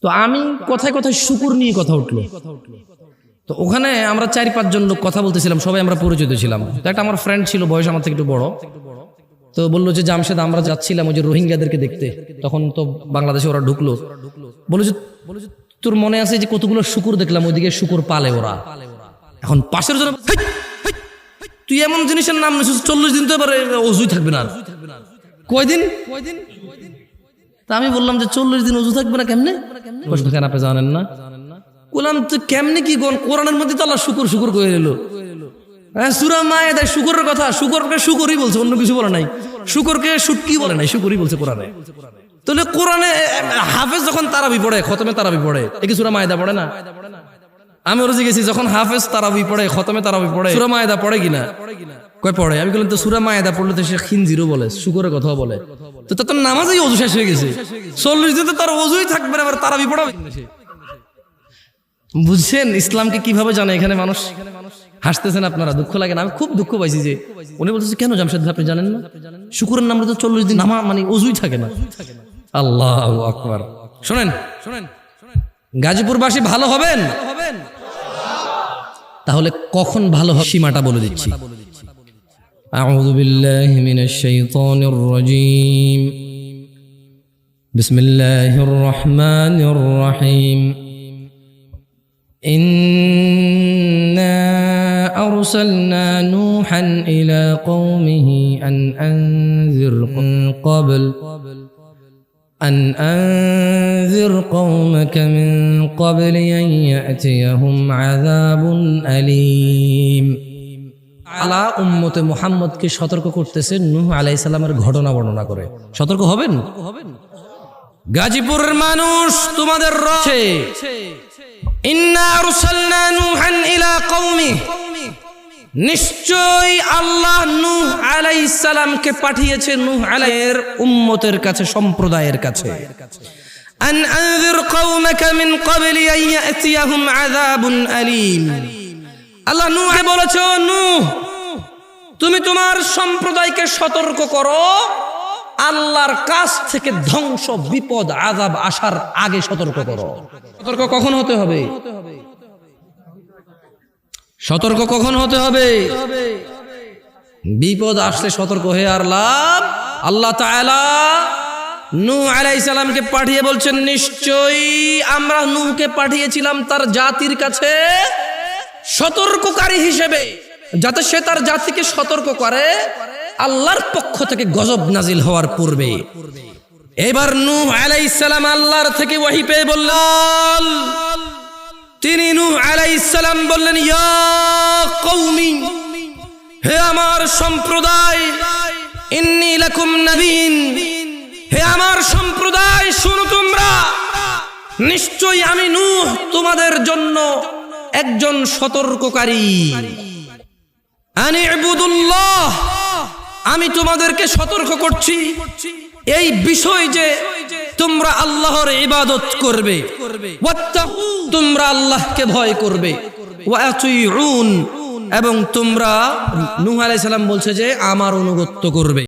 তো আমি কথায় কথায় শুকুর নিয়ে কথা উঠলো। তো ওখানে আমরা 4-5 জন লোক কথা বলতেছিলাম, সবাই আমরা পরিচিত ছিলাম। তো একটা আমার ফ্রেন্ড ছিল, বয়স আমার থেকে একটু বড়, তো বললো যে জামশেদ আমরা যাচ্ছিলাম ওই যে রোহিঙ্গাদেরকে দেখতে, তখন তো বাংলাদেশে ওরা ঢুকলো, বলে যে তোর মনে আছে যে কতগুলো শুকুর দেখলাম ওইদিকে শুকুর পালে ওরা। এখন পাশের জন, তুই এমন জিনিসের নাম নিছিস 40 দিন তো এবারে অজুই থাকবে না। কয়দিন? তা আমি বললাম যে 40 দিন অজু থাকবে না কেমনে? কেন আপনি জানেন না? বললাম তো কেমনে কি কোরআনের মধ্যে তো আল্লাহ শুকুর শুকুর করে দিল। হ্যাঁ, সূরা মায়েদায় শুকরের কথা, শুকরকে শুকরই বলছে, অন্য কিছু বলে নাই। শুকরকে শুটকি বলে নাই, শুকরই বলছে কোরআনে। তাহলে কোরআনে হাফেজ যখন তারাবি পড়ে, খতমে তারাবি পড়ে, এ কি সূরা মায়েদা পড়ে না? আমি ওরা জিজ্ঞেসি যখন হাফেজ তারাবি পড়ে, খতমে তারাবি পড়ে, সূরা মায়েদা পড়ে কিনা? কয় পড়ে। আমি বললাম তো সূরা মায়েদা পড়লে তো সে খিনজিরও বলে, শুকরের কথাও বলে, তো তোর নামাজই অজু শেষ হয়ে গেছে। 40 দিন তো তার অজুই থাকবে না, আবার তারাবি পড়াবে। বুঝছেন ইসলামকে কিভাবে জানে এখানে মানুষ? হাসতেছেন আপনারা, দুঃখ লাগে না? আমি খুব দুঃখ পাইছি যে উনি বলতেছে কেন জামশেদ ভাই আপনি জানেন না? শুকুরের নামে তো 40 দিন নামা মানে অজুই থাকে না। আল্লাহু আকবার। শুনেন, গাজীপুরবাসী ভালো হবেন, তাহলে কখন ভালো হবে সীমাটা বলে দিচ্ছি। আউযু বিল্লাহি মিনাশ শাইতানির রাজীম। বিসমিল্লাহির রহমানির রহিম। إنا أرسلنا نوحا إلى قومه أن أنذر قومك من قبل أن يأتيهم عذاب أليم। আলা উম্মতে মুহাম্মদকে সতর্ক করতেছে নূহ আলাইহিস সালামের ঘটনা বর্ণনা করে। সতর্ক হবেন। গাজীপুরের মানুষ তোমাদের রক্ষে, ইন্না আরসালনা নূহান ইলা কওমিহি, নিশ্চয় আল্লাহ নূহ আলাইহিস সালামকে পাঠিয়েছে নূহ আলাইহির উম্মতের কাছে, সম্প্রদায়ের কাছে। আন আনযির কওমাকা মিন ক্বাবলি আন ইয়াতিয়াহুম আযাবুন আলীম। আল্লাহ নূহকে বলেছে, নূহ তুমি তোমার সম্প্রদায়কে সতর্ক করো, আল্লাহর কাছ থেকে ধ্বংস, বিপদ, আযাব আসার আগে সতর্ক করো। সতর্ক কখন হতে হবে? সতর্ক কখন হতে হবে? বিপদ আসলে সতর্ক হয়ে আর লাভ। আল্লাহ তাআলা নূহ আলাইহিস সালামকে পাঠিয়ে বলছেন, নিশ্চয়ই আমরা নূহকে পাঠিয়েছিলাম তার জাতির কাছে সতর্ককারী হিসেবে, যাতে সে তার জাতিকে সতর্ক করে আল্লাহর পক্ষ থেকে গজব নাজিল হওয়ার পূর্বে। এবার নূহ আলাইহিস সালাম আল্লাহর থেকে ওহী পেয়ে বললেন, তিনি নূহ আলাইহিস সালাম বললেন, ইয়া কওমি, হে আমার সম্প্রদায়, ইন্নী লাকুম নাবিয়্যুন, হে আমার সম্প্রদায় শুনো তোমরা, নিশ্চয়ই আমি নূহ তোমাদের জন্য একজন সতর্ককারী। আনি ইবুদুল্লাহ, আমি তোমাদেরকে সতর্ক করছি এই বিষয় যে তোমরা আল্লাহর ইবাদত করবে, ওয়াত্তাকু, তোমরা আল্লাহকে ভয় করবে, ওয়া আতিউন, এবং তোমরা, নূহ আলাইহিস সালাম বলছে যে আমার অনুগত্য করবে।